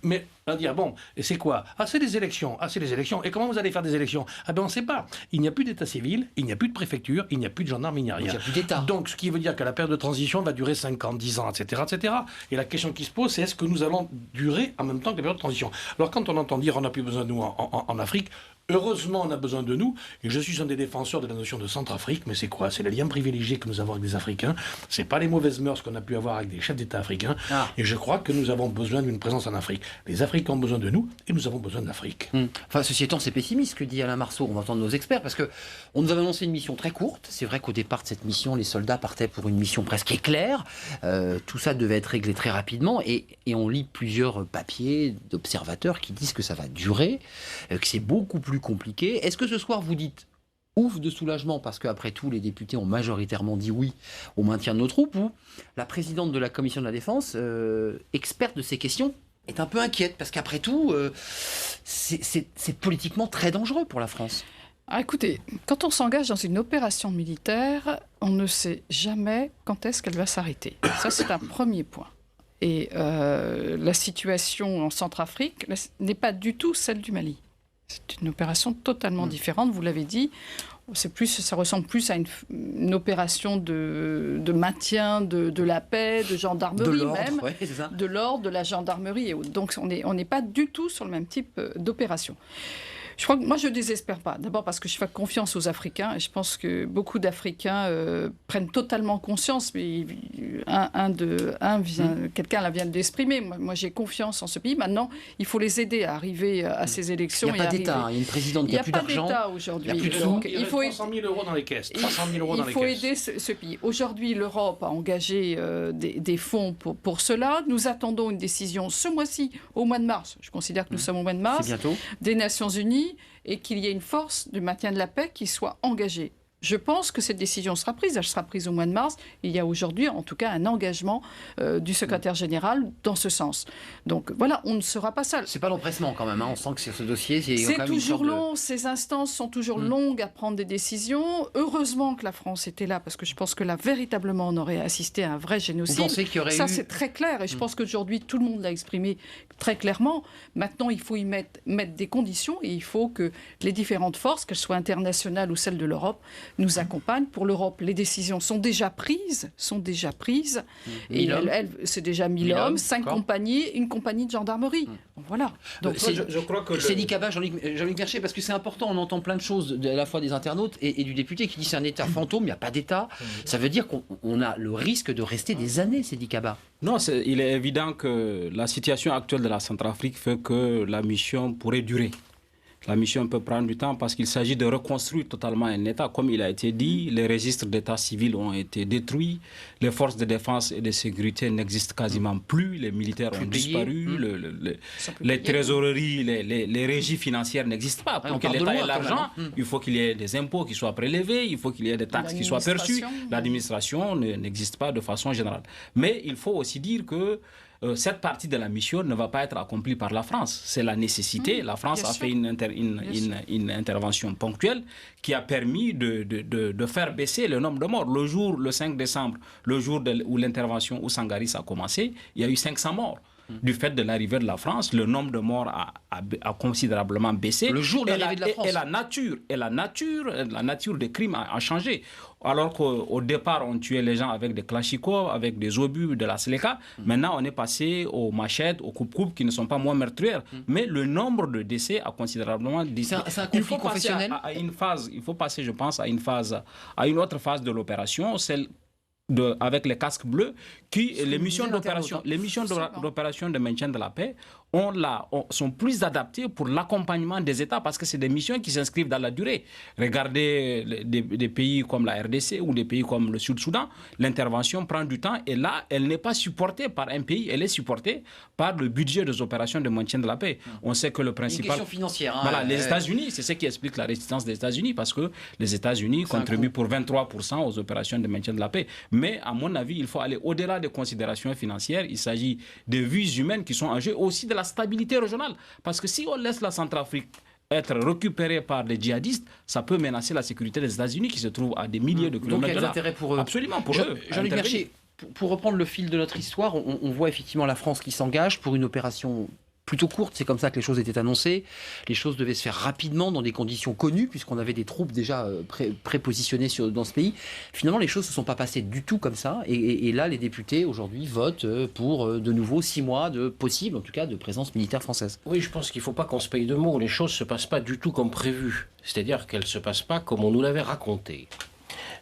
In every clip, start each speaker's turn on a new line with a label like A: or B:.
A: Mais on va dire, bon, et c'est quoi? Ah, c'est les élections. Ah, c'est les élections. Et comment vous allez faire des élections? Ah ben, on ne sait pas. Il n'y a plus d'état civil, il n'y a plus de préfecture, il n'y a plus de gendarme, il n'y a rien.
B: Il n'y a plus d'État.
A: Donc, ce qui veut dire que la période de transition va durer 5 ans, 10 ans, etc., etc. Et la question qui se pose, c'est est-ce que nous allons durer en même temps que la période de transition? Alors, quand on entend dire on n'a plus besoin de nous en Afrique, heureusement, on a besoin de nous, et je suis un des défenseurs de la notion de Centrafrique, mais c'est quoi? C'est le lien privilégié que nous avons avec les Africains, c'est pas les mauvaises mœurs qu'on a pu avoir avec des chefs d'État africains, et je crois que nous avons besoin d'une présence en Afrique. Les Africains ont besoin de nous, et nous avons besoin de l'Afrique.
B: Enfin, ceci étant, c'est pessimiste ce que dit Alain Marceau, on va entendre nos experts, parce qu'on nous avait annoncé une mission très courte, c'est vrai qu'au départ de cette mission, les soldats partaient pour une mission presque éclair, tout ça devait être réglé très rapidement, et on lit plusieurs papiers d'observateurs qui disent que ça va durer, que c'est beaucoup plus compliqué. Est-ce que ce soir vous dites ouf de soulagement parce qu'après tout les députés ont majoritairement dit oui au maintien de nos troupes, ou la présidente de la commission de la défense, experte de ces questions, est un peu inquiète parce qu'après tout c'est politiquement très dangereux pour la France?
C: Ah, écoutez, quand on s'engage dans une opération militaire, on ne sait jamais quand est-ce qu'elle va s'arrêter. Ça, c'est un premier point. Et la situation en Centrafrique n'est pas du tout celle du Mali. C'est une opération totalement différente, vous l'avez dit. Ça ressemble plus à une opération de maintien de la paix, de gendarmerie même,
B: ouais, c'est ça.
C: de l'ordre, de la gendarmerie et autres. Donc on n'est pas du tout sur le même type d'opération. Je crois que moi, je ne désespère pas. D'abord parce que je fais confiance aux Africains et je pense que beaucoup d'Africains prennent totalement conscience. Mais quelqu'un vient de l'exprimer. Moi, j'ai confiance en ce pays. Maintenant, il faut les aider à arriver à ces élections.
B: Il n'y a pas d'État. Il y a une présidente qui n'a plus d'argent.
C: Il n'y a pas d'État aujourd'hui.
B: Il n'y a plus de sous.
C: Il faut
A: 300 000 euros dans les caisses. 300 000 euros dans les caisses.
C: Il faut aider ce pays. Aujourd'hui, l'Europe a engagé des fonds pour cela. Nous attendons une décision ce mois-ci, au mois de mars. Je considère que nous sommes au mois de mars.
B: C'est bientôt.
C: Des Nations Unies. Et qu'il y ait une force du maintien de la paix qui soit engagée. Je pense que cette décision sera prise. Elle sera prise au mois de mars. Il y a aujourd'hui, en tout cas, un engagement du secrétaire général dans ce sens. Donc voilà, on ne sera pas seul.
B: C'est pas l'empressement quand même. On sent que sur ce dossier,
C: c'est toujours long. Ces instances sont toujours longues à prendre des décisions. Heureusement que la France était là, parce que je pense que là, véritablement, on aurait assisté à un vrai génocide.
B: Vous pensez qu'il y aurait
C: Ça, c'est très clair. Et je pense qu'aujourd'hui, tout le monde l'a exprimé très clairement. Maintenant, il faut y mettre des conditions et il faut que les différentes forces, qu'elles soient internationales ou celles de l'Europe, nous accompagnent. Pour l'Europe, les décisions sont déjà prises. Et c'est déjà 1000 hommes, 5 compagnies, une compagnie de gendarmerie. Voilà.
B: Donc, je crois que c'est dit Kaba, Jean-Luc Mercier, parce que c'est important, on entend plein de choses, à la fois des internautes et du député qui dit c'est un État fantôme, il n'y a pas d'État. Ça veut dire qu'on a le risque de rester des années, c'est dit Kaba.
D: Non, il est évident que la situation actuelle de la Centrafrique fait que la mission pourrait durer. La mission peut prendre du temps parce qu'il s'agit de reconstruire totalement un État. Comme il a été dit, les registres d'état civil ont été détruits, les forces de défense et de sécurité n'existent quasiment plus, les militaires ont disparu, les trésoreries, les régies financières n'existent pas. Pour que l'État ait l'argent, il faut qu'il y ait des impôts qui soient prélevés, il faut qu'il y ait des taxes qui soient perçues. L'administration n'existe pas de façon générale. Mais il faut aussi dire que cette partie de la mission ne va pas être accomplie par la France. C'est la nécessité. La France a fait une intervention ponctuelle qui a permis de faire baisser le nombre de morts. Le 5 décembre, le jour où l'intervention où Sangaris a commencé, il y a eu 500 morts. Du fait de l'arrivée de la France, le nombre de morts a considérablement baissé.
B: Le jour de l'arrivée de la France.
D: Et la nature des crimes a changé. Alors qu'au départ, on tuait les gens avec des kalachnikovs, avec des obus, de la Seleka. Maintenant, on est passé aux machettes, aux coupes-coupes qui ne sont pas moins meurtrières. Mais le nombre de décès a considérablement diminué.
B: C'est un conflit confessionnel.
D: Il faut passer, je pense, à une autre phase de l'opération, celle avec les casques bleus, les missions d'opération de maintien de la paix sont plus adaptées pour l'accompagnement des États parce que c'est des missions qui s'inscrivent dans la durée. Regardez des pays comme la RDC ou des pays comme le Sud-Soudan, l'intervention prend du temps et là, elle n'est pas supportée par un pays, elle est supportée par le budget des opérations de maintien de la paix. On sait que le principal...
B: Une question financière.
D: Voilà, les États-Unis, c'est ce qui explique la résistance des États-Unis parce que les États-Unis contribuent pour 23% aux opérations de maintien de la paix. Mais à mon avis, il faut aller au-delà des considérations financières. Il s'agit des vies humaines qui sont en jeu, aussi de la stabilité régionale. Parce que si on laisse la Centrafrique être récupérée par des djihadistes, ça peut menacer la sécurité des États-Unis qui se trouvent à des milliers de kilomètres de là.
B: Donc il y a des intérêts pour eux.
D: Absolument, pour eux.
B: Jean-Luc Mercier, pour reprendre le fil de notre histoire, on voit effectivement la France qui s'engage pour une opération plutôt courte, c'est comme ça que les choses étaient annoncées. Les choses devaient se faire rapidement dans des conditions connues, puisqu'on avait des troupes déjà prépositionnées dans ce pays. Finalement, les choses ne se sont pas passées du tout comme ça. Et là, les députés, aujourd'hui, votent pour de nouveau 6 mois de possible, en tout cas, de présence militaire française.
E: Oui, je pense qu'il ne faut pas qu'on se paye de mots. Les choses ne se passent pas du tout comme prévu. C'est-à-dire qu'elles ne se passent pas comme on nous l'avait raconté.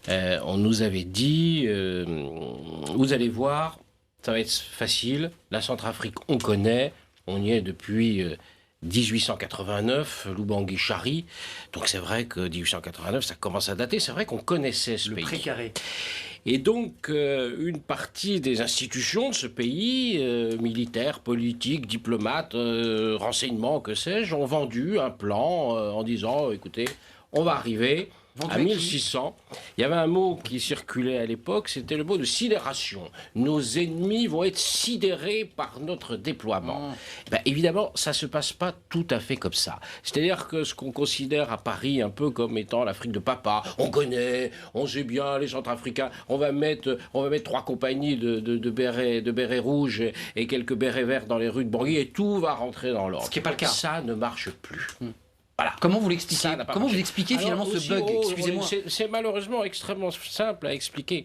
E: On nous avait dit, vous allez voir, ça va être facile. La Centrafrique, on connaît. On y est depuis 1889, Lubangui Chari. Donc c'est vrai que 1889, ça commence à dater. C'est vrai qu'on connaissait ce pays.
B: Le précaré.
E: Et donc, une partie des institutions de ce pays, militaires, politiques, diplomates, renseignements, que sais-je, ont vendu un plan en disant, écoutez, on va arriver à 1600. Il y avait un mot qui circulait à l'époque, c'était le mot de sidération. Nos ennemis vont être sidérés par notre déploiement. Ben, évidemment, ça ne se passe pas tout à fait comme ça. C'est-à-dire que ce qu'on considère à Paris un peu comme étant l'Afrique de papa, on connaît, on sait bien les Centrafricains, on va mettre 3 compagnies de bérets rouges et quelques bérets verts dans les rues de Bangui et tout va rentrer dans l'ordre.
B: Ce qui n'est pas le cas.
E: Ça ne marche plus. Voilà.
B: Comment vous l'expliquez ? Comment vous expliquez finalement ce bug ? Excusez-moi.
E: C'est malheureusement extrêmement simple à expliquer.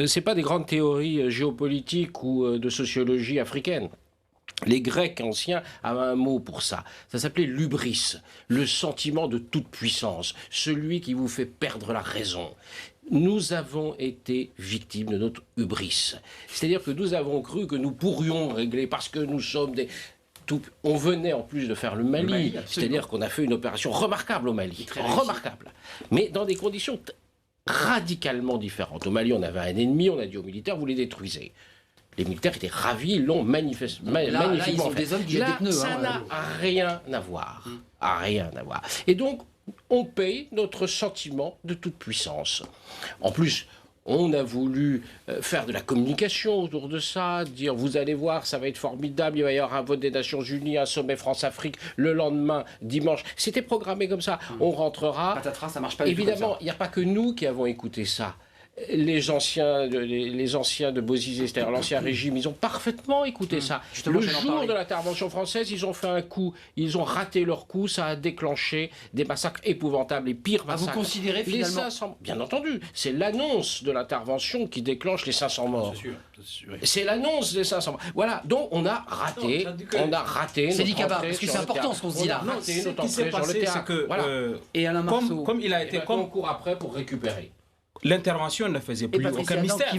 E: C'est pas des grandes théories géopolitiques ou de sociologie africaine. Les Grecs anciens avaient un mot pour ça. Ça s'appelait l'hubris, le sentiment de toute puissance, celui qui vous fait perdre la raison. Nous avons été victimes de notre hubris. C'est-à-dire que nous avons cru que nous pourrions régler parce que nous sommes des... On venait en plus de faire le Mali, c'est-à-dire qu'on a fait une opération remarquable au Mali, remarquable, mais dans des conditions radicalement différentes. Au Mali, on avait un ennemi, on a dit aux militaires, vous les détruisez. Les militaires étaient ravis, ils l'ont magnifiquement fait.
B: Des hommes qui jettent des pneus.
E: Ça n'a rien à voir. Rien à voir. Et donc, on paye notre sentiment de toute puissance. En plus, on a voulu faire de la communication autour de ça, dire vous allez voir, ça va être formidable, il va y avoir un vote des Nations Unies, un sommet France-Afrique le lendemain, dimanche. C'était programmé comme ça. On rentrera.
B: Patatras, ça marche pas.
E: Évidemment, il n'y a pas que nous qui avons écouté ça. Les anciens de Bozizé, c'est-à-dire l'ancien régime, ils ont parfaitement écouté ça.
B: Justement,
E: le jour de l'intervention française, ils ont fait un coup, ils ont raté leur coup, ça a déclenché des massacres épouvantables, les pires massacres.
B: Vous considérez finalement...
E: Bien entendu, c'est l'annonce de l'intervention qui déclenche les 500 morts.
A: C'est sûr.
E: C'est l'annonce des 500 morts. Voilà, donc on a raté,
B: C'est dit Kaba, parce que c'est important ce qu'on se dit là.
D: Non, ce qui s'est passé, c'est que
B: et Alain Marceau,
D: comme il a été,
E: on court après pour récupérer.
D: L'intervention ne faisait plus aucun mystère.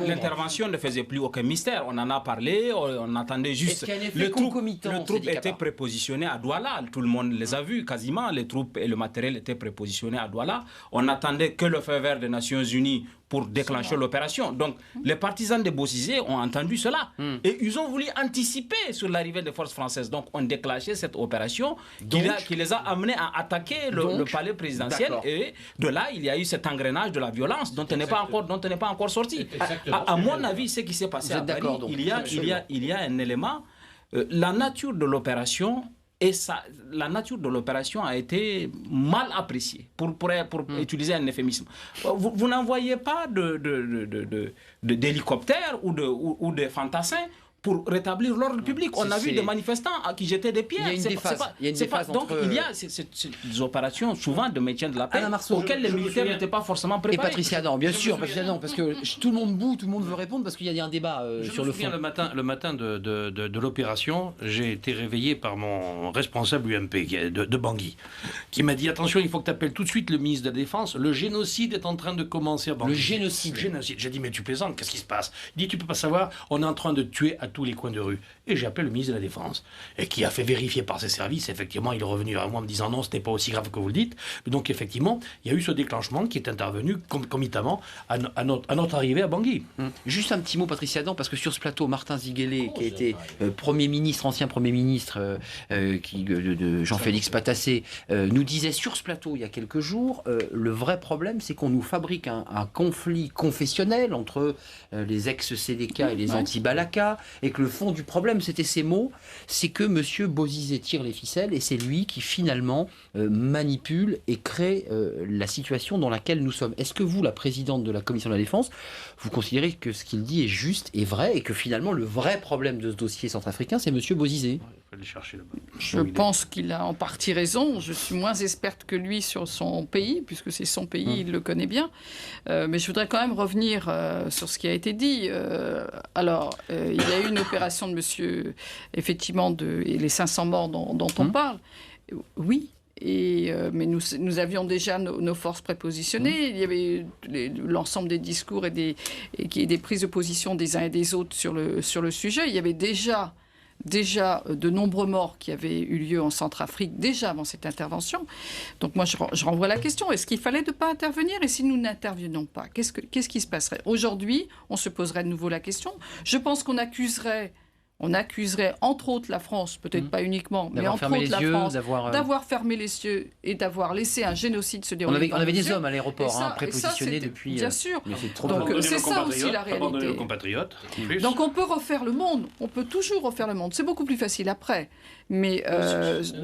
B: L'intervention
D: ne faisait plus aucun mystère. On en a parlé, on attendait juste. Les troupes étaient prépositionnées à Douala. Tout le monde les a vus quasiment. Les troupes et le matériel étaient prépositionnés à Douala. On n'attendait que le feu vert des Nations Unies pour déclencher l'opération. Donc, les partisans de Bozizé ont entendu cela. Et ils ont voulu anticiper sur l'arrivée des forces françaises. Donc, on déclenché cette opération qui les a amenés à attaquer le palais présidentiel. Et de là, il y a eu cet engrenage de la violence dont on n'est pas encore sorti. À mon avis, ce qui s'est passé à Paris, il y a un élément. La nature de l'opération... Et la nature de l'opération a été mal appréciée, pour utiliser un euphémisme. Vous n'envoyez pas d'hélicoptères ou de fantassins pour rétablir l'ordre public. On a vu des manifestants à qui jetaient des pierres.
B: Il y a une déphase.
D: Donc il y a des opérations souvent de maintien de la paix auxquelles les militaires n'étaient pas forcément préparés.
B: Et Patricia Dan, bien sûr, Patricia Dan, parce que tout le monde boue, tout le monde veut répondre, parce qu'il y a un débat sur le fond.
A: Le matin de l'opération, j'ai été réveillé par mon responsable UMP de Bangui, qui m'a dit attention, il faut que tu appelles tout de suite le ministre de la Défense, le génocide est en train de commencer à Bangui.
B: Le génocide.
A: J'ai dit mais tu plaisantes, qu'est-ce qui se passe? Il dit tu peux pas savoir, on est en train de tuer à tous les coins de rue. Et j'ai appelé le ministre de la Défense, et qui a fait vérifier par ses services. Effectivement, il est revenu à moi en me disant non, ce n'est pas aussi grave que vous le dites. Mais donc effectivement, il y a eu ce déclenchement qui est intervenu concomitamment à notre arrivée à Bangui.
B: Juste un petit mot, Patricia Dan, parce que sur ce plateau, Martin Ziguélé, qui a été ancien Premier ministre de Jean-Félix Patassé, nous disait sur ce plateau il y a quelques jours, le vrai problème, c'est qu'on nous fabrique un conflit confessionnel entre les ex-CDK et les anti-Balaka, et que le fond du problème, c'était ces mots, c'est que M. Bozizé tire les ficelles et c'est lui qui finalement manipule et crée la situation dans laquelle nous sommes. Est-ce que vous, la présidente de la Commission de la Défense, vous considérez que ce qu'il dit est juste et vrai et que finalement le vrai problème de ce dossier centrafricain, c'est M. Bozizé?
A: Il aller chercher là-bas.
C: Je pense qu'il a en partie raison. Je suis moins experte que lui sur son pays, puisque c'est son pays, il le connaît bien. Mais je voudrais quand même revenir sur ce qui a été dit. Il y a eu une opération de monsieur, effectivement, et les 500 morts dont on parle. Oui. Mais nous avions déjà nos forces prépositionnées. Il y avait l'ensemble des discours et des prises de position des uns et des autres sur le sujet. Il y avait déjà de nombreux morts qui avaient eu lieu en Centrafrique déjà avant cette intervention. Donc moi, je renvoie la question. Est-ce qu'il fallait ne pas intervenir? Et si nous n'intervenions pas, qu'est-ce qui se passerait? Aujourd'hui, on se poserait de nouveau la question. Je pense qu'on accuserait entre autres la France, peut-être pas uniquement, mais entre autres la France, d'avoir fermé les yeux et d'avoir laissé un génocide se dérouler.
B: On avait des hommes à l'aéroport prépositionnés depuis...
C: Bien sûr.
B: Mais c'est trop
C: Donc c'est ça aussi la réalité.
A: Nos compatriotes.
C: Donc on peut refaire le monde. On peut toujours refaire le monde. C'est beaucoup plus facile après. Mais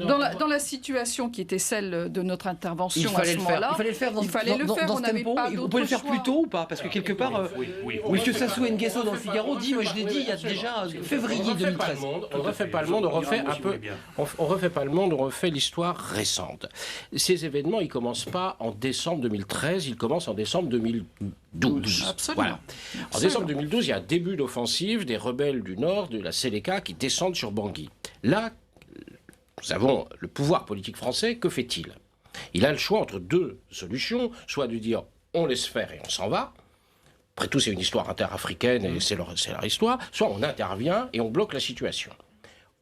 C: dans la situation qui était celle de notre intervention à ce moment-là,
B: il fallait le faire dans ce tempo. Vous pouvez le faire plus tôt ou pas? Parce que quelque part, M. Sassou Nguesso dans le Figaro dit, moi je l'ai dit, il y a déjà février 2013.
E: On ne refait pas le monde, on refait pas le monde, on refait l'histoire récente. Ces événements, ils commencent pas en décembre 2013, ils commencent en décembre 2012.
C: Absolument.
E: Voilà. En décembre 2012, il y a un début d'offensive des rebelles du Nord, de la Séléka, qui descendent sur Bangui. Là, nous avons le pouvoir politique français, que fait-il? Il a le choix entre deux solutions, soit de dire on laisse faire et on s'en va. Après tout, c'est une histoire interafricaine et c'est leur histoire. Soit on intervient et on bloque la situation.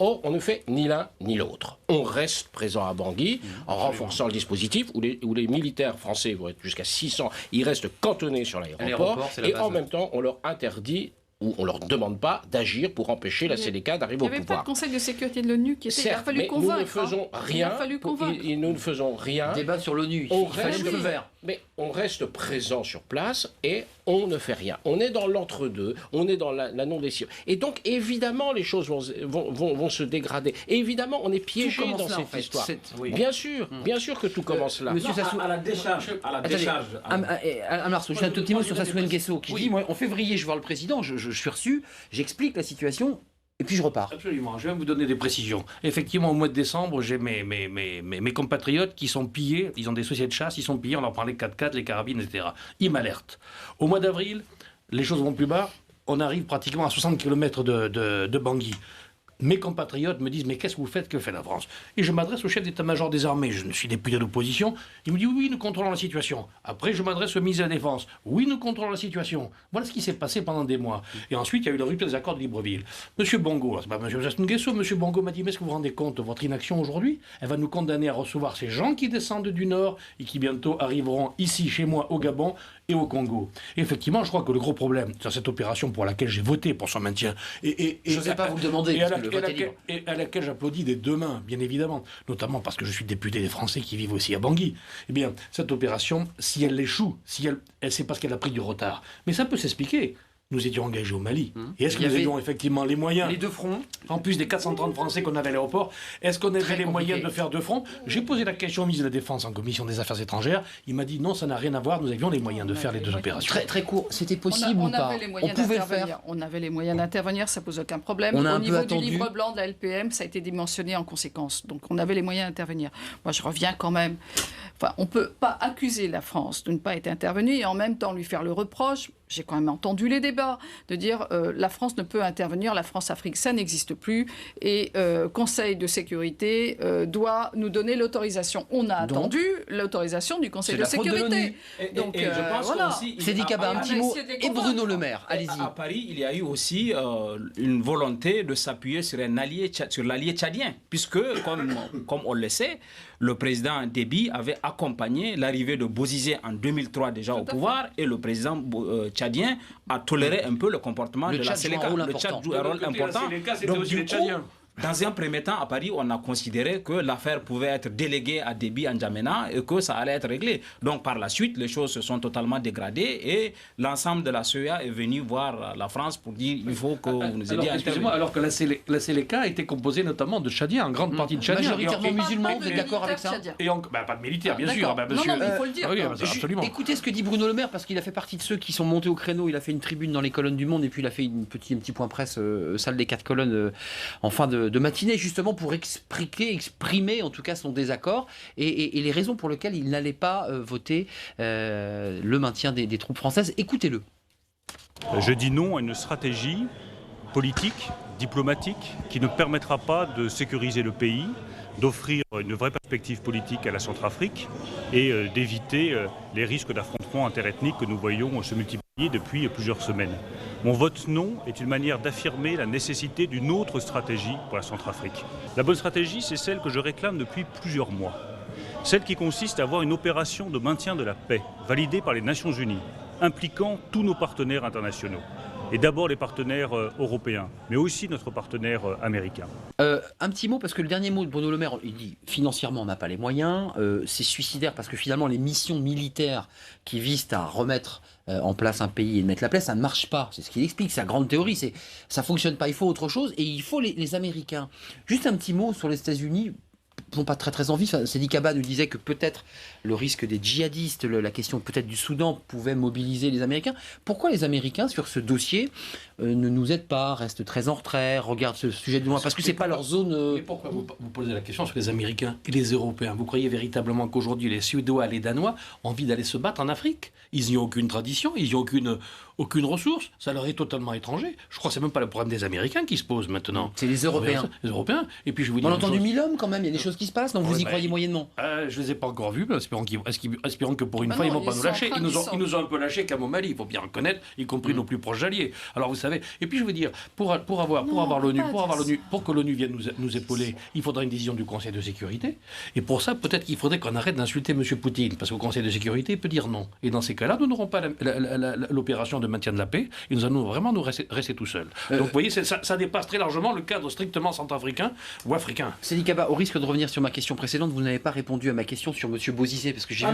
E: Or, on ne fait ni l'un ni l'autre. On reste présent à Bangui en renforçant le dispositif où les militaires français vont être jusqu'à 600. Ils restent cantonnés sur l'aéroport et en même temps, on leur interdit ou on ne leur demande pas d'agir pour empêcher la Séléka d'arriver au pouvoir.
C: Il n'y avait pas de Conseil de sécurité de l'ONU qui était...
E: Certes,
C: il a fallu convaincre.
E: Nous ne faisons rien. Nous ne faisons rien.
B: Débat sur l'ONU.
E: Il fallait le feu vert. Mais on reste présent sur place et on ne fait rien. On est dans l'entre-deux, on est dans la non-décision. Et donc, évidemment, les choses vont se dégrader. Et évidemment, on est piégé dans cette histoire. Oui. Bien sûr que tout commence là.
B: Monsieur Sassou,
D: à la décharge.
B: À Marceau, j'ai un tout petit mot sur Sassou Nguesso qui dit, moi, en février, je vois le président, je suis reçu, j'explique la situation. Et puis je repars.
A: Absolument. Je vais vous donner des précisions. Effectivement, au mois de décembre, j'ai mes compatriotes qui sont pillés. Ils ont des sociétés de chasse, ils sont pillés. On leur prend les 4x4, les carabines, etc. Ils m'alertent. Au mois d'avril, les choses vont plus bas. On arrive pratiquement à 60 km de Bangui. Mes compatriotes me disent « Mais qu'est-ce que vous faites? Que fait la France ?» Et je m'adresse au chef d'état-major des armées. Je suis député d'opposition. Il me dit « Oui, nous contrôlons la situation. » Après, je m'adresse au ministre de la Défense. « Oui, nous contrôlons la situation. » Voilà ce qui s'est passé pendant des mois. Et ensuite, il y a eu la rupture des accords de Libreville. Monsieur Bongo, c'est pas Monsieur Sassou Nguesso, Monsieur Bongo m'a dit « Mais est-ce que vous vous rendez compte de votre inaction aujourd'hui? Elle va nous condamner à recevoir ces gens qui descendent du Nord et qui bientôt arriveront ici, chez moi, au Gabon et au Congo. » Et effectivement, je crois que le gros problème dans cette opération pour laquelle j'ai voté pour son maintien...
B: je ne sais pas vous le demander, parce que le vote est libre.
A: À laquelle j'applaudis des deux mains, bien évidemment, notamment parce que je suis député des Français qui vivent aussi à Bangui. Eh bien, cette opération, si elle échoue, c'est parce qu'elle a pris du retard. Mais ça peut s'expliquer. Nous étions engagés au Mali. Et est-ce que nous avions effectivement les moyens?
B: Les deux fronts.
A: En plus des 430 Français qu'on avait à l'aéroport, est-ce qu'on avait les moyens de faire deux fronts? J'ai posé la question au ministre de la Défense en commission des Affaires étrangères. Il m'a dit non, ça n'a rien à voir. Nous avions les moyens de faire les deux opérations.
B: Très, très court. C'était possible ou pas?
C: On pouvait le faire. On avait les moyens d'intervenir, ça pose aucun problème. Au niveau du livre blanc de la LPM, ça a été dimensionné en conséquence. Donc on avait les moyens d'intervenir. Moi, je reviens quand même. Enfin, on ne peut pas accuser la France de ne pas être intervenue et en même temps lui faire le reproche. J'ai quand même entendu les débats de dire la France ne peut intervenir, la France-Afrique, ça n'existe plus et Conseil de sécurité doit nous donner l'autorisation. On a attendu l'autorisation du Conseil de sécurité.
D: Donc, je pense
C: voilà.
B: Seydi Kaba, un petit mot. Et Bruno Le Maire, allez-y.
D: À Paris, il y a eu aussi une volonté de s'appuyer sur l'allié tchadien, puisque, comme on le sait, le président Déby avait accompagné l'arrivée de Bozizé en 2003 déjà au pouvoir et le président tchadien a toléré un peu le comportement de la Séléka. Le Tchad joue un rôle important. Donc, du coup, dans un premier temps, à Paris, on a considéré que l'affaire pouvait être déléguée à Déby N'Djamena et que ça allait être réglé. Donc, par la suite, les choses se sont totalement dégradées et l'ensemble de la CEA est venu voir la France pour dire il faut que vous nous aidiez à intervenir.
A: Alors que la Séléka était composée notamment de Tchadiens, en grande partie de Tchadiens.
B: Majoritairement musulmans, vous êtes d'accord avec ça?
A: Et pas de militaires, bien sûr.
C: Non, mais il faut le dire.
A: Absolument.
B: Écoutez ce que dit Bruno Le Maire, parce qu'il a fait partie de ceux qui sont montés au créneau. Il a fait une tribune dans les colonnes du Monde et puis il a fait un petit point presse, salle des 4 colonnes, en fin de matinée, justement pour exprimer en tout cas son désaccord et les raisons pour lesquelles il n'allait pas voter le maintien des troupes françaises. Écoutez-le.
F: Je dis non à une stratégie politique, diplomatique, qui ne permettra pas de sécuriser le pays, d'offrir une vraie perspective politique à la Centrafrique et d'éviter les risques d'affrontements interethniques que nous voyons se multiplier depuis plusieurs semaines. Mon vote non est une manière d'affirmer la nécessité d'une autre stratégie pour la Centrafrique. La bonne stratégie, c'est celle que je réclame depuis plusieurs mois. Celle qui consiste à avoir une opération de maintien de la paix, validée par les Nations Unies, impliquant tous nos partenaires internationaux. Et d'abord les partenaires européens, mais aussi notre partenaire américain.
B: Un petit mot, parce que le dernier mot de Bruno Le Maire, il dit financièrement on n'a pas les moyens, c'est suicidaire parce que finalement les missions militaires qui visent à remettre en place un pays et de mettre la place, ça ne marche pas. C'est ce qu'il explique, sa grande théorie, c'est ça ne fonctionne pas, il faut autre chose et il faut les Américains. Juste un petit mot sur les États-Unis. N'ont pas très envie. Sadi Kaba nous disait que peut-être le risque des djihadistes, la question peut-être du Soudan pouvait mobiliser les Américains. Pourquoi les Américains sur ce dossier ne nous aident pas, restent très en retrait, regardent ce sujet de loin? Parce que c'est pas leur zone.
A: Mais pourquoi vous posez la question sur les Américains et les Européens? Vous croyez véritablement qu'aujourd'hui les Suédois et les Danois ont envie d'aller se battre en Afrique? Ils n'y ont aucune tradition, ils n'y ont aucune ressource, ça leur est totalement étranger. Je crois que c'est même pas le problème des Américains qui se pose maintenant.
B: C'est les Européens.
A: Les Européens. Et puis je vous dis.
B: On a entendu 1000 hommes quand même, il y a des choses qui se passent, donc vous y croyez moyennement.
A: Je les ai pas encore vus, mais espérons que pour une fois ils vont pas nous lâcher. Ils nous ont un peu lâché qu'à Mali, il faut bien reconnaître, y compris nos plus proches alliés. Alors vous savez. Et puis je veux dire, pour que l'ONU vienne nous épauler, il faudra une décision du Conseil de sécurité. Et pour ça, peut-être qu'il faudrait qu'on arrête d'insulter M. Poutine, parce qu'au Conseil de sécurité, il peut dire non. Et dans ces cas-là, nous n'aurons pas l'opération de maintien de la paix, et nous allons vraiment nous rester tout seuls. Donc vous voyez, ça dépasse très largement le cadre strictement centrafricain ou africain.
B: Sadi Kaba, au risque de revenir sur ma question précédente, vous n'avez pas répondu à ma question sur M. Bozizé, parce que j'ai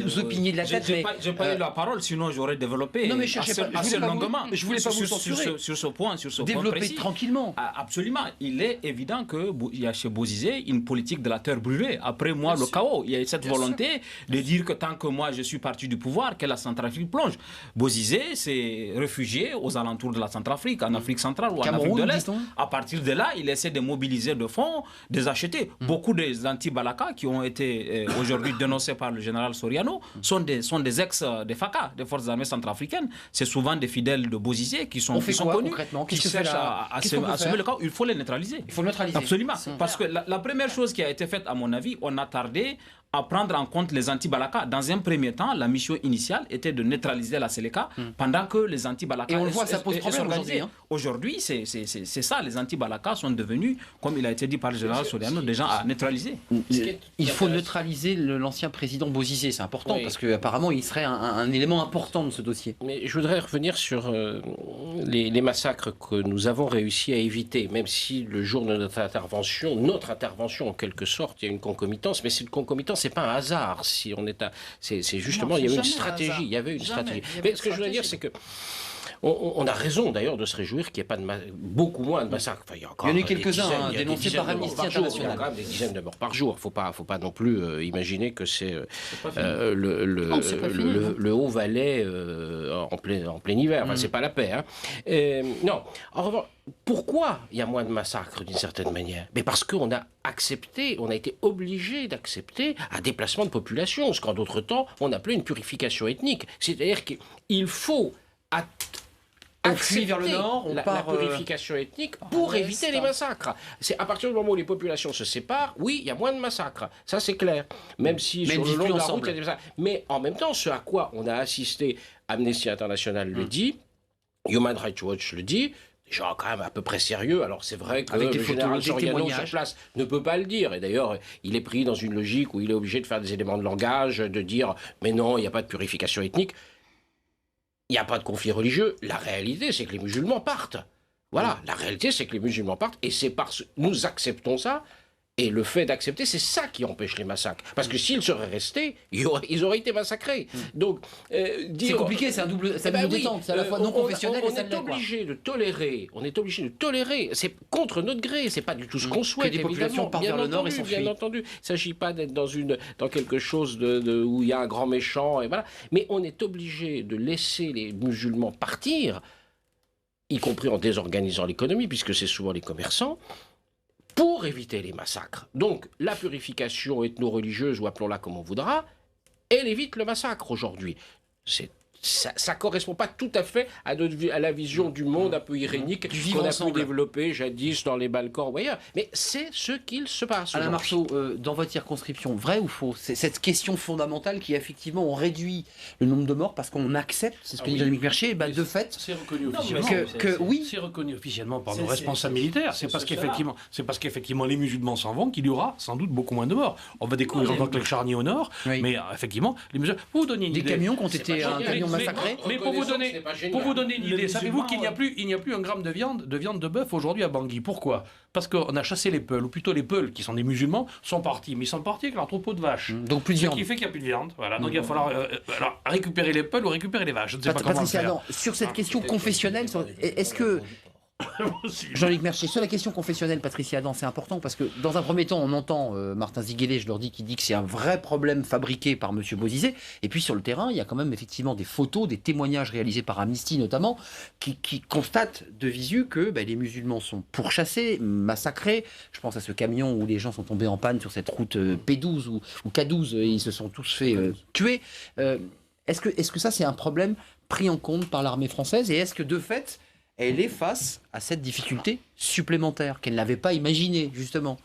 B: vous opiniez de la tête.
D: J'ai pas eu la parole, sinon j'aurais développé.
B: Non mais assez longuement. Je voulais pas vous censurer.
D: Sur ce point
B: développer
D: précis.
B: Tranquillement.
D: Absolument. Il est évident qu'il y a chez Bozizé une politique de la terre brûlée. Après moi, le chaos. Il y a cette volonté de dire que tant que moi je suis parti du pouvoir, que la Centrafrique plonge. Bozizé s'est réfugié aux alentours de la Centrafrique, en Afrique centrale ou en Afrique de l'Est. À partir de là, il essaie de mobiliser de fonds, de les acheter. Beaucoup des anti-Balaka qui ont été aujourd'hui dénoncés par le général Soriano sont des ex des FACA, des forces armées centrafricaines. C'est souvent des fidèles de Bozizé qui sont connus, qui cherchent à semer le chaos. Il faut les neutraliser.
B: Il faut neutraliser.
D: Absolument. Parce que la première chose qui a été faite, à mon avis, on a tardé à prendre en compte les anti-Balaka. Dans un premier temps, la mission initiale était de neutraliser la Seleka pendant que les anti-Balaka...
B: Et on le voit, ça pose problème aujourd'hui.
D: Aujourd'hui, c'est ça. Les anti-Balaka sont devenus, comme il a été dit par le général Soriano, des gens à neutraliser.
B: Il faut neutraliser l'ancien président Bozizé. C'est important parce qu'apparemment, il serait un élément important de ce dossier.
E: Mais je voudrais revenir sur les massacres que nous avons réussi à éviter, même si le jour de notre intervention, en quelque sorte, il y a une concomitance, mais cette concomitance, c'est pas un hasard. Si on est c'est justement, il y avait une stratégie. Il y avait une stratégie. Mais ce que je voudrais dire, c'est que on a raison d'ailleurs de se réjouir qu'il n'y ait pas beaucoup moins de massacres. Enfin, il y en
B: a eu quelques-uns dénoncés par Amnesty International.
E: Il y a quand même des dizaines de morts par jour. Il ne faut pas non plus imaginer que c'est le Haut-Valais en plein hiver. Enfin, c'est pas la paix. Hein. Non. En revanche, pourquoi il y a moins de massacres d'une certaine manière? Mais parce qu'on a accepté, on a été obligé d'accepter un déplacement de population, ce qu'en d'autres temps on appelait une purification ethnique. C'est-à-dire qu'il faut
B: accepter vers le nord,
E: la purification ethnique pour éviter les massacres. C'est à partir du moment où les populations se séparent, oui, il y a moins de massacres. Ça, c'est clair. Même si sur le long de la route, il y a des massacres. Mais en même temps, ce à quoi on a assisté, Amnesty International le dit, Human Rights Watch le dit, des gens quand même à peu près sérieux. Alors c'est vrai que le général Soriano sur place ne peut pas le dire. Et d'ailleurs, il est pris dans une logique où il est obligé de faire des éléments de langage, de dire « mais non, il n'y a pas de purification ethnique ». Il n'y a pas de conflit religieux. La réalité, c'est que les musulmans partent. Voilà, la réalité, c'est que les musulmans partent. Et c'est parce que nous acceptons ça. Et le fait d'accepter, c'est ça qui empêche les massacres. Parce que s'ils seraient restés, ils auraient été massacrés. Donc,
B: c'est compliqué, c'est un double détente. C'est à la fois non confessionnel et ça l'est.
E: On est obligé de tolérer. C'est contre notre gré. C'est pas du tout ce qu'on souhaite.
B: Que des populations partent vers le nord et s'enfuient.
E: Bien entendu. Il ne s'agit pas d'être dans quelque chose où il y a un grand méchant. Et voilà. Mais on est obligé de laisser les musulmans partir, y compris en désorganisant l'économie, puisque c'est souvent les commerçants. pour éviter les massacres. Donc, la purification ethno-religieuse, ou appelons-la comme on voudra, elle évite le massacre aujourd'hui. Ça ne correspond pas tout à fait à la vision du monde un peu irénique qu'on a pu développer jadis dans les Balkans ou ailleurs. Mais c'est ce qu'il se passe.
B: Alain Marceau, dans votre circonscription, vrai ou faux, c'est cette question fondamentale qui, effectivement, on réduit le nombre de morts parce qu'on accepte, c'est ce que dit Jean-Luc Mercier, de fait,
A: c'est reconnu officiellement.
B: Oui,
A: c'est reconnu officiellement par nos responsables militaires. C'est parce qu'effectivement les musulmans s'en vont qu'il y aura sans doute beaucoup moins de morts. On va découvrir encore quelques charniers au nord, mais effectivement, les musulmans. Pour vous donner une idée,
B: camions qui ont été massacrés.
A: Mais pour vous donner une idée, savez-vous qu'il n'y a plus un gramme de viande de bœuf aujourd'hui à Bangui. Pourquoi ? Parce qu'on a chassé les Peuls, ou plutôt les Peuls, qui sont des musulmans, sont partis. Mais ils sont partis avec leur troupeau de vaches.
B: Donc plus de viande.
A: Ce qui fait qu'il n'y a plus de viande. Voilà. Donc il va falloir récupérer les Peuls ou récupérer les vaches. Je ne sais pas comment
B: Patricia,
A: faire.
B: sur cette question confessionnelle, est-ce que... Jean-Luc Mercier, sur la question confessionnelle, Patricia Adam, c'est important parce que dans un premier temps, on entend Martin Ziguelet, je leur dis, qui dit que c'est un vrai problème fabriqué par M. Bozizé. Et puis sur le terrain, il y a quand même effectivement des photos, des témoignages réalisés par Amnesty notamment, qui constatent de visu que les musulmans sont pourchassés, massacrés. Je pense à ce camion où les gens sont tombés en panne sur cette route P12 ou K12 et ils se sont tous fait tuer. Est-ce que ça, c'est un problème pris en compte par l'armée française et est-ce que de fait, elle est face à cette difficulté supplémentaire qu'elle n'avait pas imaginée, justement?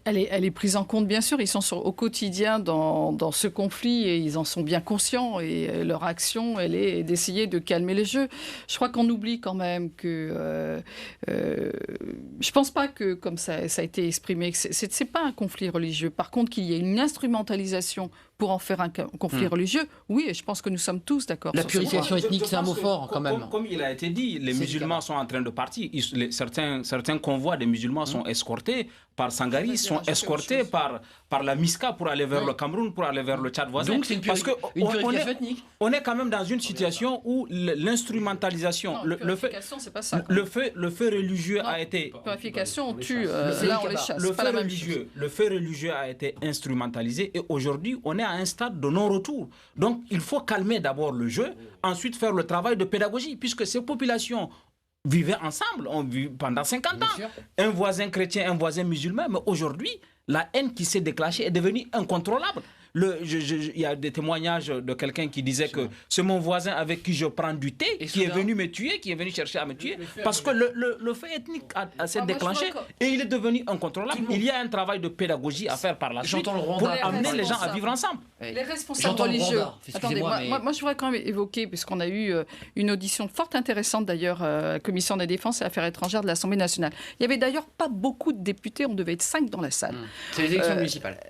C: Elle est prise en compte, bien sûr. Ils sont au quotidien dans ce conflit et ils en sont bien conscients. Et leur action, elle est d'essayer de calmer les jeux. Je crois qu'on oublie quand même que... je ne pense pas que, comme ça a été exprimé, que ce n'est pas un conflit religieux. Par contre, qu'il y ait une instrumentalisation pour en faire un conflit religieux, oui, et je pense que nous sommes tous d'accord.
B: La purification ethnique, c'est un mot fort quand même.
D: Comme il a été dit, les musulmans sont en train de partir. Certains convois des musulmans sont escortés par Sangaris, sont escortés par la MISCA pour aller vers le Cameroun, pour aller vers le Tchad voisin.
B: Donc c'est une purification ethnique.
D: On est quand même dans une situation où l'instrumentalisation, le fait religieux a été...
C: Purification, on tue, là on les chasse.
D: Le fait religieux a été instrumentalisé et aujourd'hui on est à un stade de non-retour. Donc il faut calmer d'abord le jeu, ensuite faire le travail de pédagogie, puisque ces populations vivaient ensemble, on vit pendant 50 ans. Un voisin chrétien, un voisin musulman, mais aujourd'hui, la haine qui s'est déclenchée est devenue incontrôlable. Il y a des témoignages de quelqu'un qui disait que c'est mon voisin avec qui je prends du thé, qui est venu me tuer, qui est venu chercher à me tuer, parce que le fait ethnique s'est déclenché et il est devenu incontrôlable. Il y a un travail de pédagogie à faire par la suite pour amener les gens à vivre ensemble.
C: Les responsables religieux. Attendez, moi je voudrais quand même évoquer, puisqu'on a eu une audition fort intéressante d'ailleurs, à la Commission des Défenses et Affaires étrangères de l'Assemblée nationale. Il n'y avait d'ailleurs pas beaucoup de députés, on devait être 5 dans la salle.
B: C'est les élections municipales.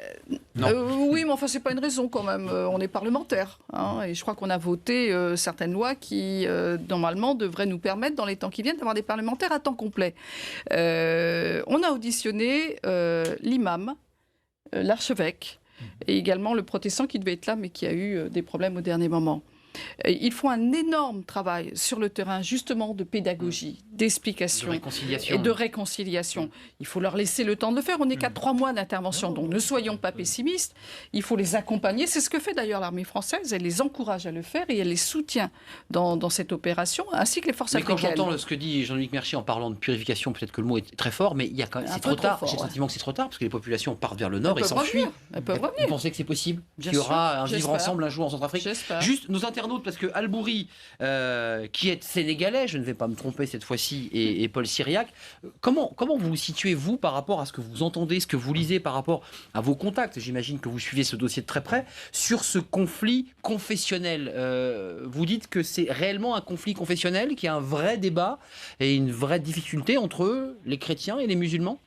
C: Oui, mais enfin, c'est pas une raison quand même. On est parlementaire. Et je crois qu'on a voté certaines lois qui, normalement, devraient nous permettre, dans les temps qui viennent, d'avoir des parlementaires à temps complet. On a auditionné l'imam, l'archevêque, et également le protestant qui devait être là, mais qui a eu des problèmes au dernier moment. Ils font un énorme travail sur le terrain, justement, de pédagogie, d'explication et de réconciliation. Il faut leur laisser le temps de le faire. On n'est qu'à 3 mois d'intervention, donc ne soyons pas pessimistes. Il faut les accompagner. C'est ce que fait d'ailleurs l'armée française. Elle les encourage à le faire et elle les soutient dans cette opération, ainsi que les forces africaines.
B: Mais quand j'entends ce que dit Jean-Luc Mercier en parlant de purification, peut-être que le mot est très fort, mais il y a quand même, c'est trop tard. J'ai le sentiment que c'est trop tard, parce que les populations partent vers le nord et s'enfuient.
C: Elles peuvent revenir.
B: Vous pensez que c'est possible qu'il y aura un vivre ensemble un jour en Centrafrique?
C: J'espère.
B: Juste nos internautes, parce que Albouri, qui est sénégalais, je ne vais pas me tromper cette fois-ci, et Paul Syriac, comment vous vous situez, vous, par rapport à ce que vous entendez, ce que vous lisez, par rapport à vos contacts? J'imagine que vous suivez ce dossier de très près, sur ce conflit confessionnel. Vous dites que c'est réellement un conflit confessionnel, qu'il y a un vrai débat et une vraie difficulté entre les chrétiens et les musulmans?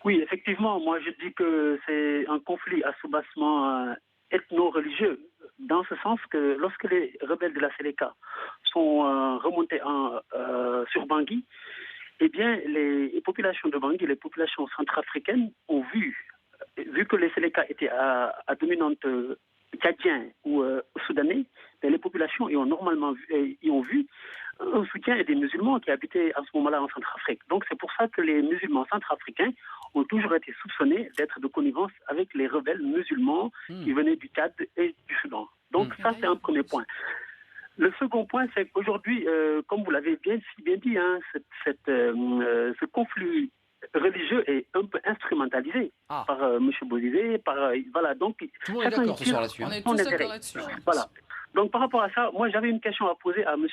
G: Oui, effectivement, moi je dis que c'est un conflit à soubassement ethno-religieux, dans ce sens que lorsque les rebelles de la Séléka sont remontés sur Bangui, eh bien les populations de Bangui, les populations centrafricaines ont vu que les Séléka étaient à dominante tchadien ou soudanais, les populations y ont vu un soutien des musulmans qui habitaient à ce moment-là en Centrafrique. Donc c'est pour ça que les musulmans centrafricains ont toujours été soupçonnés d'être de connivence avec les rebelles musulmans qui venaient du Tchad et du Soudan. Donc ça, c'est un premier point. Le second point, c'est qu'aujourd'hui, comme vous l'avez bien dit, ce conflit religieux est un peu instrumentalisé par M. Bozizé, voilà, donc...
B: Tout le monde est d'accord ce soir là-dessus.
C: On est tous d'accord là-dessus.
G: Voilà. Donc par rapport à ça, moi j'avais une question à poser à M.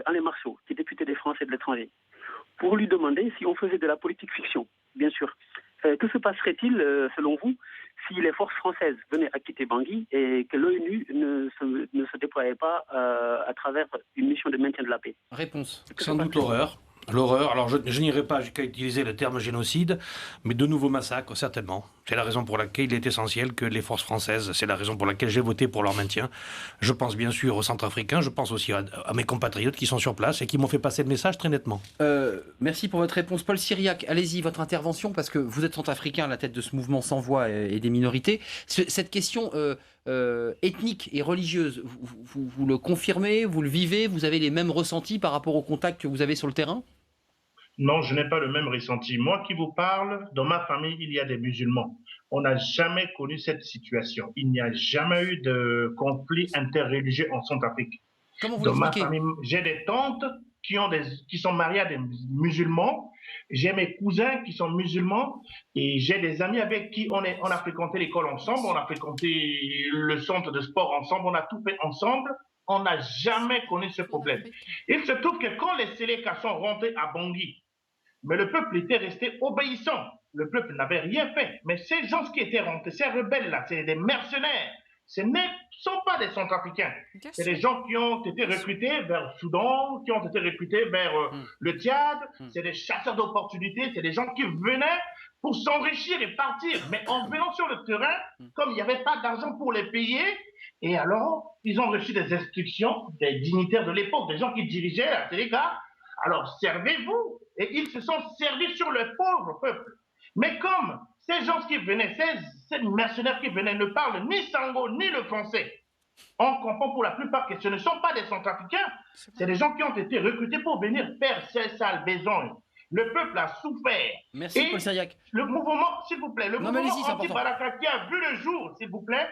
G: Alain Marceau, qui est député des Français de l'étranger, pour lui demander si on faisait de la politique fiction, bien sûr. Que se passerait-il, selon vous, si les forces françaises venaient à quitter Bangui et que l'ONU ne se déployait pas à travers une mission de maintien de la paix?
B: Réponse.
A: Sans doute l'horreur. L'horreur, alors je n'irai pas jusqu'à utiliser le terme génocide, mais de nouveaux massacres, certainement. C'est la raison pour laquelle il est essentiel que les forces françaises, c'est la raison pour laquelle j'ai voté pour leur maintien. Je pense bien sûr aux Centrafricains, je pense aussi à mes compatriotes qui sont sur place et qui m'ont fait passer le message très nettement.
B: Merci pour votre réponse. Paul Cyriac, allez-y, votre intervention, parce que vous êtes centrafricain à la tête de ce mouvement sans voix et des minorités. Cette question ethnique et religieuse, vous le confirmez, vous le vivez, vous avez les mêmes ressentis par rapport au contact que vous avez sur le terrain?
H: Non, je n'ai pas le même ressenti. Moi qui vous parle, dans ma famille, il y a des musulmans. On n'a jamais connu cette situation. Il n'y a jamais eu de conflit interreligieux en Centrafrique.
B: Comment vous
H: Dans ma
B: l'expliquez?
H: famille, j'ai des tantes qui sont mariées à des musulmans. J'ai mes cousins qui sont musulmans et j'ai des amis avec qui on a fréquenté l'école ensemble, on a fréquenté le centre de sport ensemble, on a tout fait ensemble. On n'a jamais connu ce problème. Il se trouve que quand les Séléka sont rentrés à Bangui, mais le peuple était resté obéissant. Le peuple n'avait rien fait. Mais ces gens qui étaient rentrés, ces rebelles-là, c'est des mercenaires. Ce ne sont pas des Centrafricains. C'est des gens qui ont été recrutés vers le Soudan, qui ont été recrutés vers le Tchad. C'est des chasseurs d'opportunités. C'est des gens qui venaient pour s'enrichir et partir. Mais en venant sur le terrain, comme il n'y avait pas d'argent pour les payer, et alors, ils ont reçu des instructions des dignitaires de l'époque, des gens qui dirigeaient la Séléka. Alors, servez-vous. Et ils se sont servis sur le pauvre peuple. Mais comme ces gens qui venaient, ces mercenaires qui venaient ne parlent ni sango ni le français, on comprend pour la plupart que ce ne sont pas des Centrafricains, c'est des gens qui ont été recrutés pour venir faire ces sales besoins. Le peuple a souffert.
B: Merci, Paul Cyriac.
H: Le mouvement, s'il vous plaît, le mouvement anti-Balaka qui a vu le jour, s'il vous plaît,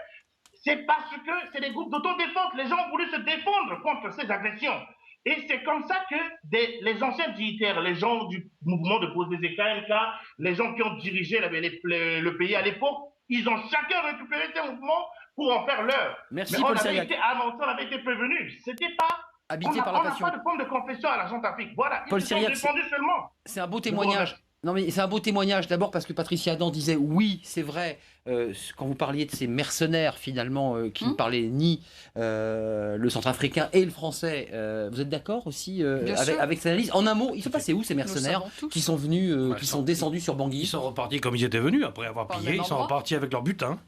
H: c'est parce que c'est des groupes d'autodéfense. Les gens ont voulu se défendre contre ces agressions. Et c'est comme ça que les anciens dignitaires, les gens du mouvement de Bozizé KMK, les gens qui ont dirigé le pays à l'époque, ils ont chacun récupéré ces mouvements pour en faire leur.
B: Merci,
H: mais
B: Paul
H: on avait
B: Cyriac.
H: été annoncé, on avait été prévenus. C'était pas...
B: Habité par la passion.
H: On n'a pas de forme de confession à la Centrafrique. Voilà,
B: Paul
H: ils se sont
B: Cyriac,
H: défendus seulement.
B: C'est un beau témoignage. Non mais c'est un beau témoignage d'abord parce que Patricia Adam disait oui c'est vrai quand vous parliez de ces mercenaires finalement qui ne parlaient ni le centrafricain et le français, vous êtes d'accord aussi avec cette analyse? En un mot, ils sont passés où ces mercenaires qui sont venus, qui sont descendus sur Bangui?
A: Ils sont repartis comme ils étaient venus après avoir pillé, ils sont repartis avec leur butin.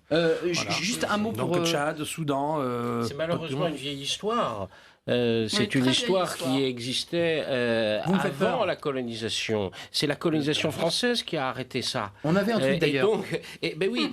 B: Juste un mot pour...
A: Donc Tchad, Soudan...
E: c'est malheureusement une vieille histoire. C'est une histoire qui existait avant la colonisation. C'est la colonisation française qui a arrêté ça.
B: On avait un truc d'ailleurs.
E: Ben oui,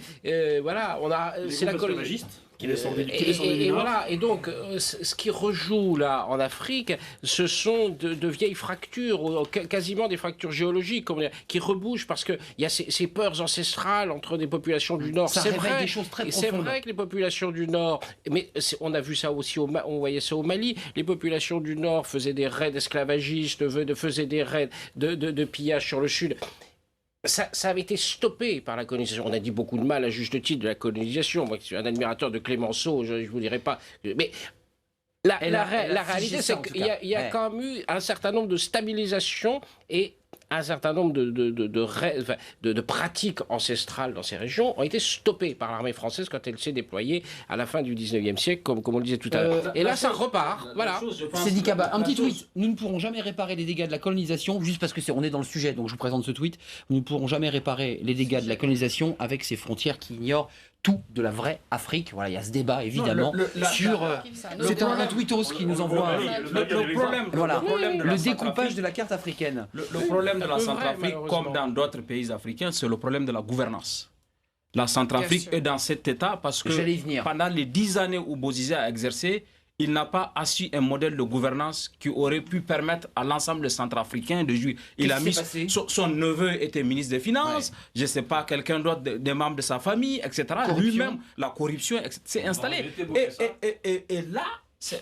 E: voilà, on a. C'est la colonisation. Et voilà, et donc ce qui rejoue là en Afrique, ce sont de vieilles fractures, quasiment des fractures géologiques, qui rebougent parce qu'il y a ces peurs ancestrales entre des populations du Nord.
B: C'est vrai, des choses très profondes.
E: C'est vrai que les populations du Nord, mais on a vu ça aussi, on voyait ça au Mali, les populations du Nord faisaient des raids esclavagistes, faisaient des raids de pillage sur le Sud. Ça avait été stoppé par la colonisation. On a dit beaucoup de mal à juste titre de la colonisation. Moi, je suis un admirateur de Clémenceau, je ne vous dirais pas. Mais la réalité, c'est qu'il y a quand même eu un certain nombre de stabilisations et un certain nombre de pratiques ancestrales dans ces régions ont été stoppées par l'armée française quand elle s'est déployée à la fin du 19e siècle, comme on le disait tout à l'heure. Et là, ça repart. Voilà.
B: C'est dit Kaba. Un petit tweet. Nous ne pourrons jamais réparer les dégâts de la colonisation, juste parce que on est dans le sujet, donc je vous présente ce tweet. Nous ne pourrons jamais réparer les dégâts de la colonisation avec ces frontières qui ignorent tout de la vraie Afrique. Voilà, il y a ce débat évidemment sur. C'est un tweetos qui nous envoie le découpage de la carte africaine.
D: Le problème de la Centrafrique, comme dans d'autres pays africains, c'est le problème de la gouvernance. La Centrafrique est dans cet état parce que pendant les 10 années où Bozizé a exercé, il n'a pas assis un modèle de gouvernance qui aurait pu permettre à l'ensemble des Centrafricains de jouir. Il a mis son neveu était ministre des Finances, je ne sais pas, quelqu'un d'autre, des membres de sa famille, etc. Lui-même, la corruption s'est installée. Et là,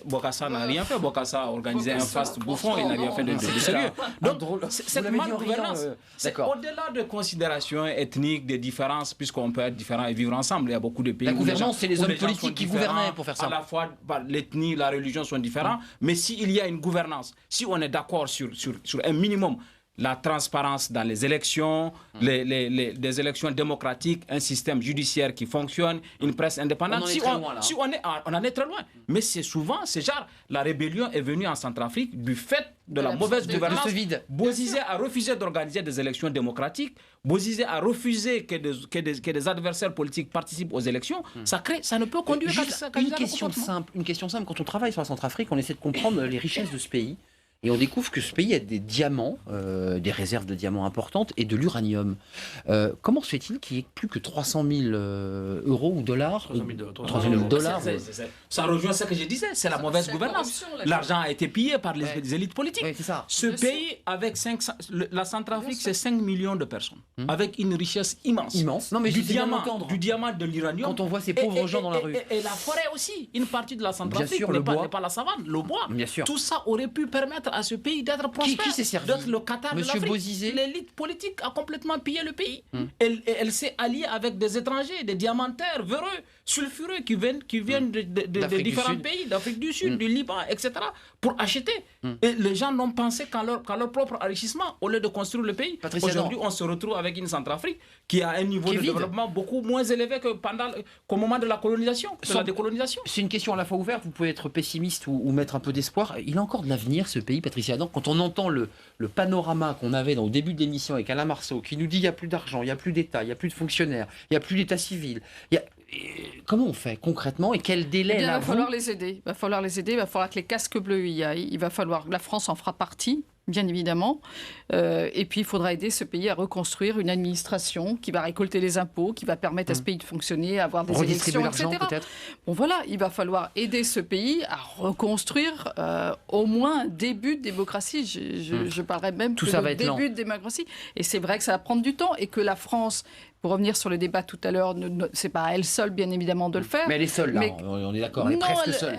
D: Bokassa n'a rien fait. Bokassa a organisé un fast bouffon, il n'a rien fait de sérieux. Donc, cette malgouvernance, c'est au-delà de considérations ethniques, des différences, puisqu'on peut être différent et vivre ensemble. Il y a beaucoup de pays.
B: La gouvernance, c'est les hommes politiques qui gouvernaient, pour faire ça.
D: À la fois, l'ethnie, la religion sont différents. Mais s'il y a une gouvernance, si on est d'accord sur un minimum, la transparence dans les élections, des élections démocratiques, un système judiciaire qui fonctionne, une presse indépendante. On en est très loin. Mais c'est souvent, la rébellion est venue en Centrafrique du fait de la mauvaise gouvernance. Bozizé a refusé d'organiser des élections démocratiques. Bozizé a refusé que des adversaires politiques participent aux élections. Ça ne peut conduire qu'à ça.
B: Une question simple. Quand on travaille sur la Centrafrique, on essaie de comprendre les richesses de ce pays. Et on découvre que ce pays a des diamants, des réserves de diamants importantes et de l'uranium. Comment se fait-il qu'il y ait plus que 300 000 euros ou dollars 300 000 dollars.
D: Ça rejoint ce que je disais, c'est la mauvaise gouvernance. L'argent a été pillé par les élites politiques.
B: Oui, c'est ça.
D: Ce pays, avec la Centrafrique, c'est 5 millions de personnes, avec une richesse immense.
B: Non, mais
D: du diamant, de l'uranium.
B: Quand on voit ces pauvres gens dans la rue.
D: Et la forêt aussi. Une partie de la Centrafrique n'est pas la savane, le bois.
B: Bien sûr.
D: Tout ça aurait pu permettre à ce pays d'être prospère.
B: Qui s'est servi?
D: D'être le Qatar de l'Afrique.
B: Bozizé.
D: L'élite politique a complètement pillé le pays. Elle s'est alliée avec des étrangers, des diamantaires, véreux, sulfureux, qui viennent de différents pays, d'Afrique du Sud, du Liban, etc., pour acheter. Et les gens n'ont pensé qu'à leur propre enrichissement, au lieu de construire le pays. Aujourd'hui, on se retrouve avec une Centrafrique qui a un niveau de développement beaucoup moins élevé qu'au moment de la colonisation, de la décolonisation.
B: C'est une question à la fois ouverte, vous pouvez être pessimiste ou mettre un peu d'espoir. Il a encore de l'avenir, ce pays, Patricia Adam. Quand on entend le panorama qu'on avait au début de l'émission avec Alain Marceau, qui nous dit qu'il n'y a plus d'argent, il n'y a plus d'État, il n'y a plus de fonctionnaires, il n'y a plus d'État civil. Comment on fait concrètement et quel délai
C: il va falloir les aider. Il va falloir que les casques bleus y aillent. La France en fera partie, bien évidemment. Et puis, il faudra aider ce pays à reconstruire une administration qui va récolter les impôts, qui va permettre à ce pays de fonctionner, avoir des élections, etc. Bon, voilà, il va falloir aider ce pays à reconstruire au moins un début de démocratie. Je parlerais même de début de démocratie. Et c'est vrai que ça va prendre du temps et que la France... Pour revenir sur le débat tout à l'heure, c'est pas à elle seule, bien évidemment, de le faire.
B: Mais elle est seule, là, on est d'accord, elle est presque seule.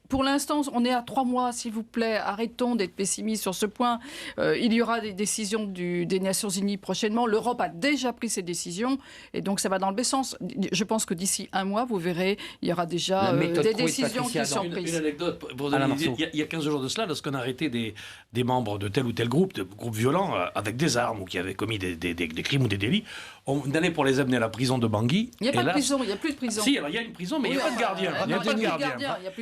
C: Pour l'instant, on est à 3 mois, s'il vous plaît. Arrêtons d'être pessimistes sur ce point. Il y aura des décisions des Nations Unies prochainement. L'Europe a déjà pris ses décisions, et donc ça va dans le bon sens. Je pense que d'ici 1 mois, vous verrez, il y aura déjà des décisions qui sont prises.
A: Une anecdote, pour donner une idée, il y a 15 jours de cela, lorsqu'on a arrêté des membres de tel ou tel groupe, de groupes violents, avec des armes, ou qui avaient commis des crimes ou des délits, on allait pour les amener à la prison de Bangui.
C: Il n'y a pas de prison, il n'y a plus de prison.
A: Si, alors il y a une prison, mais il n'y a pas de gardien. Il n'y a pas de gardien.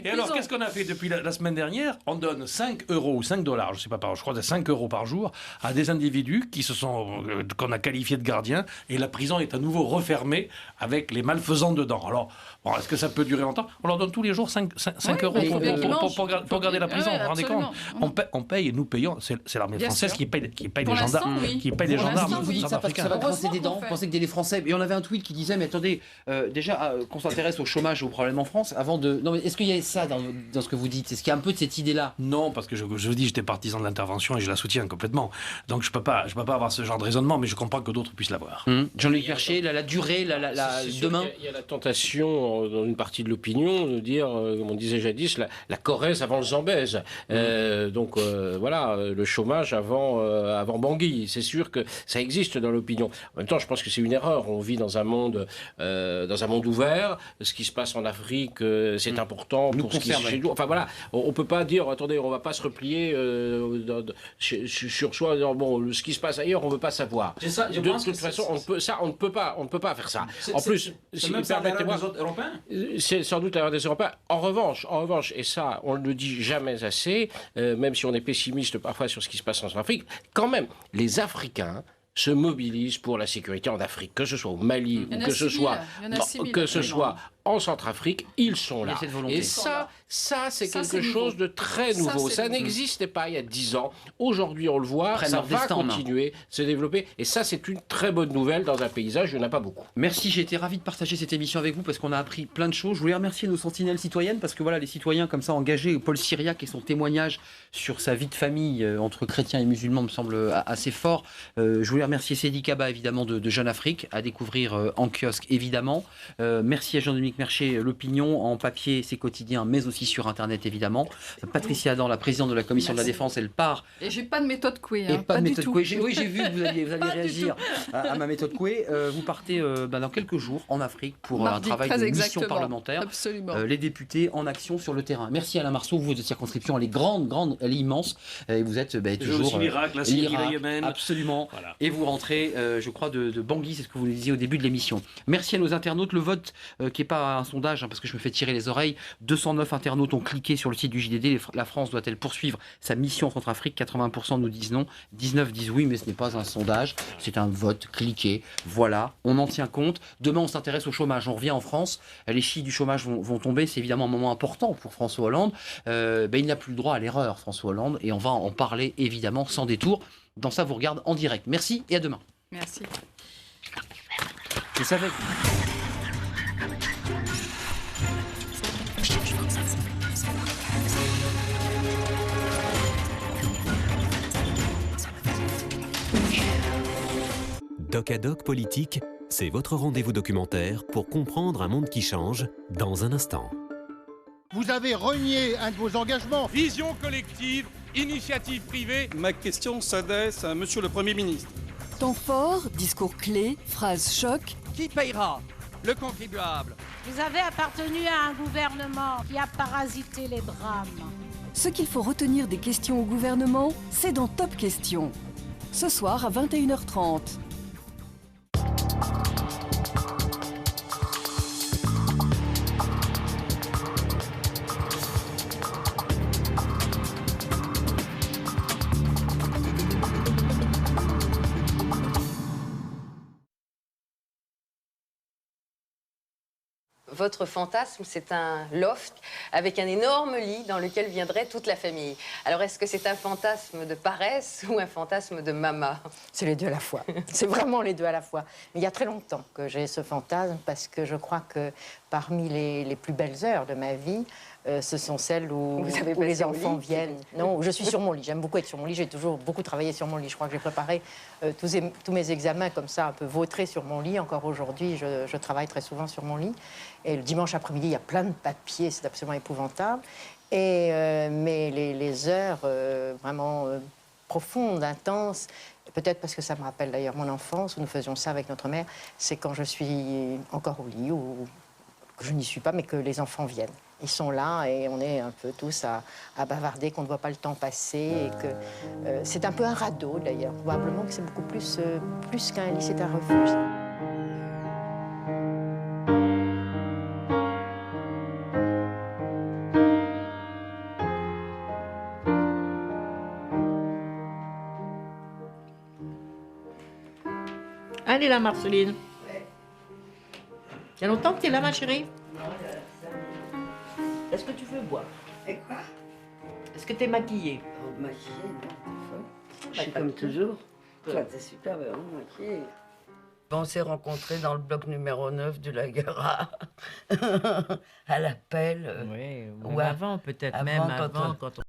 A: Et alors, qu'est-ce qu'on a fait depuis la semaine dernière? On donne 5 euros ou 5 dollars, je ne sais pas, je crois que c'est 5 euros par jour, à des individus qu'on a qualifiés de gardiens, et la prison est à nouveau refermée avec les malfaisants dedans. Alors, bon, est-ce que ça peut durer longtemps? On leur donne tous les jours 5 euros pour garder la prison, vous vous rendez compte? On paye et nous payons, c'est l'armée française qui paye les gendarmes.
B: Vous dites ça parce que ça va grincer des dents. Vous pensez que les Français... Et on avait un tweet qui disait, mais attendez, déjà, qu'on s'intéresse au chômage et aux problèmes en France, avant de... Non, mais est-ce qu'il y a ça dans ce que vous dites? Est-ce qu'il y a un peu de cette idée-là?
A: Non, parce que je vous dis, j'étais partisan de l'intervention et je la soutiens complètement. Donc je peux pas avoir ce genre de raisonnement, mais je comprends que d'autres puissent l'avoir.
B: Jean-Luc Percher, la durée, demain...
E: Il y a la tentation, dans une partie de l'opinion, de dire, comme on disait jadis, la Corrèze avant le Zambèze. Donc voilà, le chômage avant Bangui. C'est sûr que ça existe dans l'opinion. En même temps, je pense que c'est une erreur. On vit dans un monde ouvert. Ce qui se passe en Afrique, c'est important pour ce qui se chez nous. Enfin voilà, on peut pas dire, attendez, on va pas se replier sur soi. Bon, ce qui se passe ailleurs, on veut pas savoir.
D: Ça,
E: de toute façon, on ne peut pas faire ça. En plus,
D: permettez-moi,
E: c'est sans doute l'erreur des Européens. En revanche, et ça, on ne le dit jamais assez, même si on est pessimiste parfois sur ce qui se passe en Afrique, quand même, les Africains se mobilisent pour la sécurité en Afrique, que ce soit au Mali, ou que ce soit en Centrafrique, ils sont là. Et ça c'est quelque chose de très nouveau. Ça n'existait pas il y a 10 ans. Aujourd'hui, on le voit, ça va continuer, se développer. Et ça, c'est une très bonne nouvelle dans un paysage où il n'y en a pas beaucoup.
B: Merci, j'ai été ravi de partager cette émission avec vous parce qu'on a appris plein de choses. Je voulais remercier nos sentinelles citoyennes parce que voilà, les citoyens comme ça engagés, Paul Syriac et son témoignage sur sa vie de famille entre chrétiens et musulmans me semble assez fort. Je voulais voulais remercier Seydi Kaba, évidemment, de Jeune Afrique, à découvrir en kiosque, évidemment. Merci à Jean-Dominique Mercier, L'Opinion, en papier, c'est quotidien, mais aussi sur Internet, évidemment. Patricia Adam, la présidente de la Commission de la Défense, elle part.
C: Et j'ai pas de méthode Coué.
B: Et pas de
C: du
B: méthode
C: tout.
B: Coué. Oui, j'ai vu que vous alliez réagir à ma méthode Coué. Vous partez dans quelques jours en Afrique pour
C: Mardi,
B: un travail de mission parlementaire.
C: Absolument.
B: Les députés en action sur le terrain. Merci Alain Marceau, votre circonscription, elle est grande, elle est immense. Et vous êtes toujours...
A: aussi l'Irak, la Syrie, le Yémen.
B: Absolument.
A: Voilà.
B: Et vous rentrez, je crois, de Bangui, c'est ce que vous nous disiez au début de l'émission. Merci à nos internautes. Le vote, qui n'est pas un sondage, parce que je me fais tirer les oreilles, 209 internautes ont cliqué sur le site du JDD. La France doit-elle poursuivre sa mission en Centrafrique? 80% nous disent non, 19 disent oui, mais ce n'est pas un sondage, c'est un vote cliqué. Voilà, on en tient compte. Demain, on s'intéresse au chômage. On revient en France. Les chiffres du chômage vont tomber. C'est évidemment un moment important pour François Hollande. Il n'a plus le droit à l'erreur, François Hollande, et on va en parler évidemment sans détour. Dans Ça vous regarde en direct. Merci et à demain.
C: Merci.
B: Je savais.
I: Doc à Doc Politique, c'est votre rendez-vous documentaire pour comprendre un monde qui change dans un instant.
J: Vous avez renié un de vos engagements.
K: Vision collective, initiative privée.
L: Ma question s'adresse à Monsieur le Premier ministre.
M: Temps fort, discours clé, phrases choc.
K: Qui payera? Le contribuable.
N: Vous avez appartenu à un gouvernement qui a parasité les drames.
M: Ce qu'il faut retenir des questions au gouvernement, c'est dans Top Questions. Ce soir à 21h30.
O: Votre fantasme, c'est un loft avec un énorme lit dans lequel viendrait toute la famille. Alors, est-ce que c'est un fantasme de paresse ou un fantasme de mama?
P: C'est les deux à la fois. C'est vraiment les deux à la fois. Mais il y a très longtemps que j'ai ce fantasme parce que je crois que parmi les plus belles heures de ma vie, ce sont celles où les enfants viennent. Non, je suis sur mon lit. J'aime beaucoup être sur mon lit. J'ai toujours beaucoup travaillé sur mon lit. Je crois que j'ai préparé tous mes examens comme ça, un peu vautrés sur mon lit. Encore aujourd'hui, je travaille très souvent sur mon lit. Et le dimanche après-midi, il y a plein de papiers. C'est absolument épouvantable. Mais les heures vraiment profondes, intenses, peut-être parce que ça me rappelle d'ailleurs mon enfance, où nous faisions ça avec notre mère, c'est quand je suis encore au lit ou que je n'y suis pas, mais que les enfants viennent. Ils sont là et on est un peu tous à bavarder, qu'on ne voit pas le temps passer. Et que c'est un peu un radeau d'ailleurs. Probablement que c'est beaucoup plus qu'un lit, c'est un refuge.
Q: Allez là, Marceline. Il y a longtemps que tu es là, ma chérie? Est-ce que tu veux boire?
R: Et quoi?
Q: Est-ce que tu es maquillée?
R: Oh, maquillée, non, je suis comme toujours. Toi, t'es super bien maquillée.
Q: On s'est rencontrés dans le bloc numéro 9 du Lagara, à l'appel.
S: Oui, ou avant peut-être, même avant, quand on